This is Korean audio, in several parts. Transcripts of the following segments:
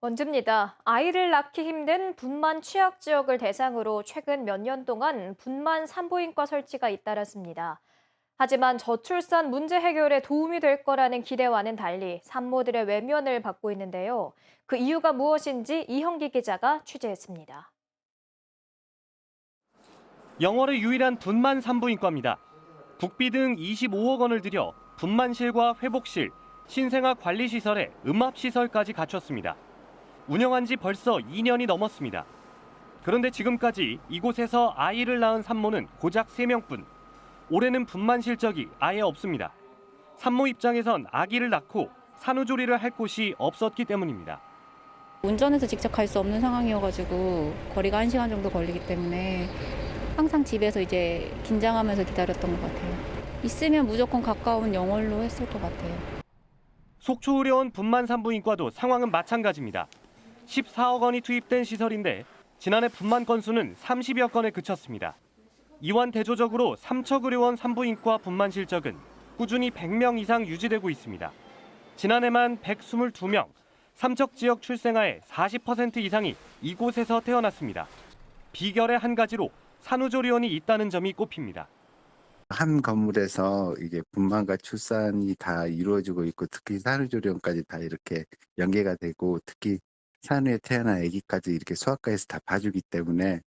원주입니다. 아이를 낳기 힘든 분만 취약 지역을 대상으로 최근 몇 년 동안 분만 산부인과 설치가 잇따랐습니다. 하지만 저출산 문제 해결에 도움이 될 거라는 기대와는 달리 산모들의 외면을 받고 있는데요. 그 이유가 무엇인지 이형기 기자가 취재했습니다. 영월의 유일한 분만 산부인과입니다. 국비 등 25억 원을 들여 분만실과 회복실, 신생아 관리시설에 음압시설까지 갖췄습니다. 운영한 지 벌써 2년이 넘었습니다. 그런데 지금까지 이곳에서 아이를 낳은 산모는 고작 3명뿐. 올해는 분만 실적이 아예 없습니다. 산모 입장에선 아기를 낳고 산후조리를 할 곳이 없었기 때문입니다. 운전해서 직접 갈 수 없는 상황이어가지고 거리가 1시간 정도 걸리기 때문에 항상 집에서 이제 긴장하면서 기다렸던 것 같아요. 있으면 무조건 가까운 영월로 했을 것 같아요. 속초의료원 분만산부인과도 상황은 마찬가지입니다. 14억 원이 투입된 시설인데 지난해 분만 건수는 30여 건에 그쳤습니다. 이완 대조적으로 삼척의료원 산부인과 분만 실적은 꾸준히 100명 이상 유지되고 있습니다. 지난해만 122명, 삼척 지역 출생아의 40% 이상이 이곳에서 태어났습니다. 비결의 한 가지로 산후조리원이 있다는 점이 꼽힙니다. 한 건물에서 이게 분만과 출산이 다 이루어지고 있고 특히 산후조리원까지 다 이렇게 연계가 되고 특히 산후에 태어난 아기까지 이렇게 소아과에서 다 봐주기 때문에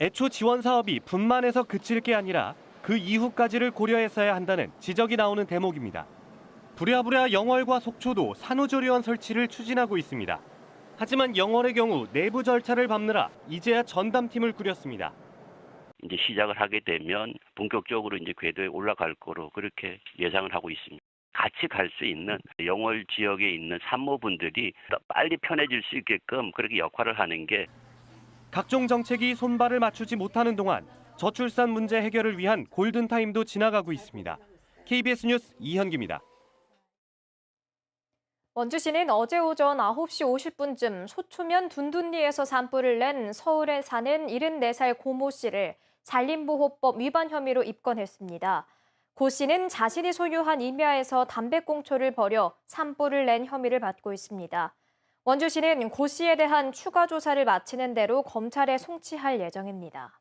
애초 지원 사업이 분만에서 그칠 게 아니라 그 이후까지를 고려했어야 한다는 지적이 나오는 대목입니다. 부랴부랴 영월과 속초도 산후조리원 설치를 추진하고 있습니다. 하지만 영월의 경우 내부 절차를 밟느라 이제야 전담팀을 꾸렸습니다. 이제 시작을 하게 되면 본격적으로 이제 궤도에 올라갈 거로 그렇게 예상을 하고 있습니다. 같이 갈 수 있는 영월 지역에 있는 산모분들이 빨리 편해질 수 있게끔 그렇게 역할을 하는 게 각종 정책이 손발을 맞추지 못하는 동안 저출산 문제 해결을 위한 골든타임도 지나가고 있습니다. KBS 뉴스 이현기입니다. 원주시는 어제 오전 9시 50분쯤 소초면 둔둔리에서 산불을 낸 서울에 사는 74살 고모 씨를 산림보호법 위반 혐의로 입건했습니다. 고 씨는 자신이 소유한 임야에서 담배꽁초를 버려 산불을 낸 혐의를 받고 있습니다. 원주시는 고 씨에 대한 추가 조사를 마치는 대로 검찰에 송치할 예정입니다.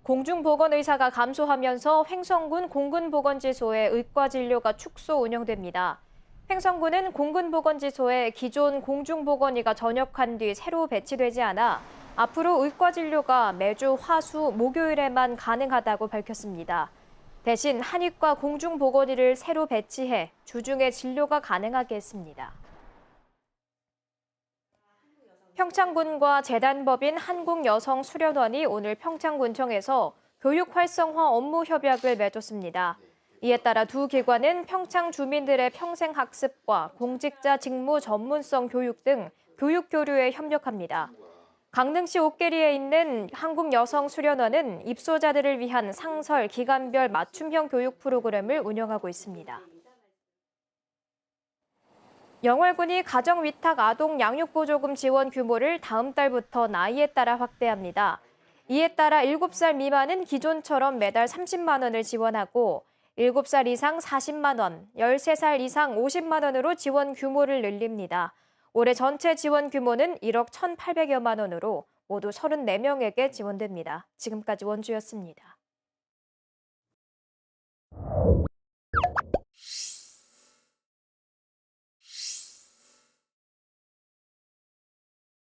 공중보건의사가 감소하면서 횡성군 공군보건지소의 의과진료가 축소 운영됩니다. 횡성군은 공군보건지소에 기존 공중보건의가 전역한 뒤 새로 배치되지 않아 앞으로 의과진료가 매주 화, 수, 목요일에만 가능하다고 밝혔습니다. 대신 한의과 공중보건의를 새로 배치해 주중에 진료가 가능하게 했습니다. 평창군과 재단법인 한국여성수련원이 오늘 평창군청에서 교육 활성화 업무 협약을 맺었습니다. 이에 따라 두 기관은 평창 주민들의 평생학습과 공직자 직무 전문성 교육 등 교육 교류에 협력합니다. 강릉시 옥계리에 있는 한국여성수련원은 입소자들을 위한 상설, 기간별 맞춤형 교육 프로그램을 운영하고 있습니다. 영월군이 가정위탁 아동 양육보조금 지원 규모를 다음 달부터 나이에 따라 확대합니다. 이에 따라 7살 미만은 기존처럼 매달 30만 원을 지원하고 7살 이상 40만 원, 13살 이상 50만 원으로 지원 규모를 늘립니다. 올해 전체 지원 규모는 1억 1,800여만 원으로 모두 34명에게 지원됩니다. 지금까지 원주였습니다.